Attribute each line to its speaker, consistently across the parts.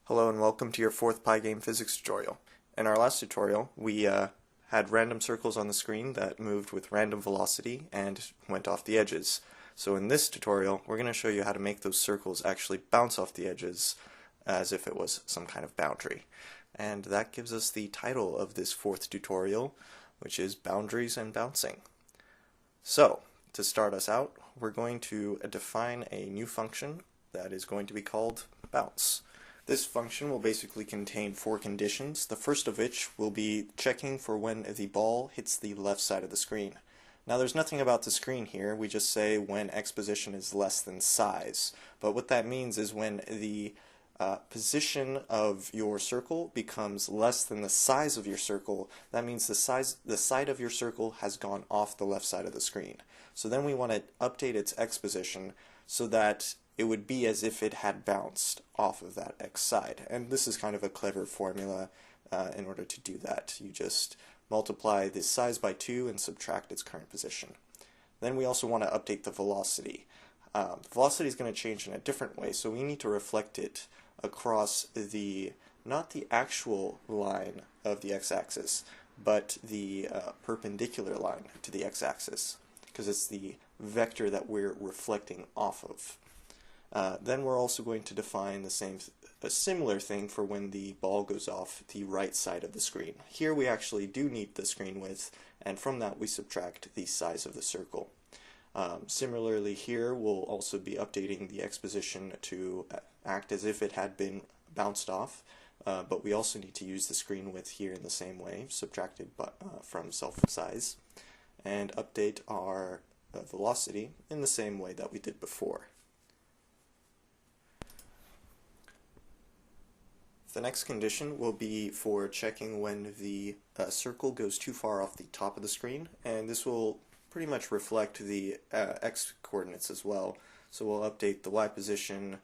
Speaker 1: Hello and welcome to your fourth Pygame Physics tutorial. In our last tutorial, we had random circles on the screen that moved with random velocity and went off the edges. So in this tutorial, we're going to show you how to make those circles actually bounce off the edges as if it was some kind of boundary. And that gives us the title of this fourth tutorial, which is Boundaries and Bouncing. So, to start us out, we're going to define a new function that is going to be called bounce. This function will basically contain four conditions, the first of which will be checking for when the ball hits the left side of the screen. Now there's nothing about the screen here, we just say when x position is less than size. But what that means is when the position of your circle becomes less than the size of your circle, that means the side of your circle has gone off the left side of the screen. So then we want to update its x position so that it would be as if it had bounced off of that x side. And this is kind of a clever formula in order to do that. You just multiply the size by 2 and subtract its current position. Then we also want to update the velocity. The velocity is going to change in a different way, so we need to reflect it across not the actual line of the x-axis, but the perpendicular line to the x-axis, because it's the vector that we're reflecting off of. Then we're also going to define a similar thing for when the ball goes off the right side of the screen. Here we actually do need the screen width, and from that we subtract the size of the circle. Similarly here we'll also be updating the x position to act as if it had been bounced off, but we also need to use the screen width here in the same way, subtracted from self size, and update our velocity in the same way that we did before. The next condition will be for checking when the circle goes too far off the top of the screen, and this will pretty much reflect the x coordinates as well. So we'll update the y position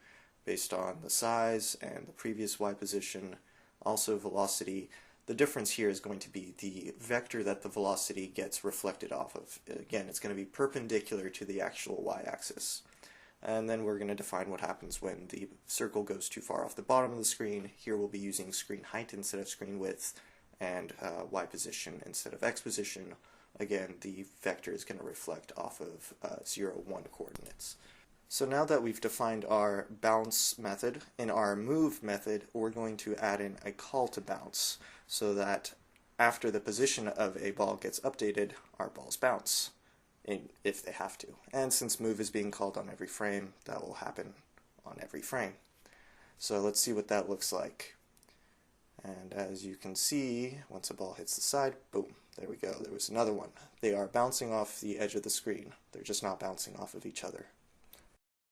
Speaker 1: based on the size and the previous y position, also velocity. The difference here is going to be the vector that the velocity gets reflected off of. Again, it's going to be perpendicular to the actual y-axis. And then we're going to define what happens when the circle goes too far off the bottom of the screen. Here we'll be using screen height instead of screen width, and y position instead of x position. Again, the vector is going to reflect off of 0, 1 coordinates. So now that we've defined our bounce method, in our move method we're going to add in a call to bounce, so that after the position of a ball gets updated, our balls bounce, if they have to. And since move is being called on every frame, that will happen on every frame. So let's see what that looks like. And as you can see, once a ball hits the side, boom, there we go, there was another one. They are bouncing off the edge of the screen. They're just not bouncing off of each other.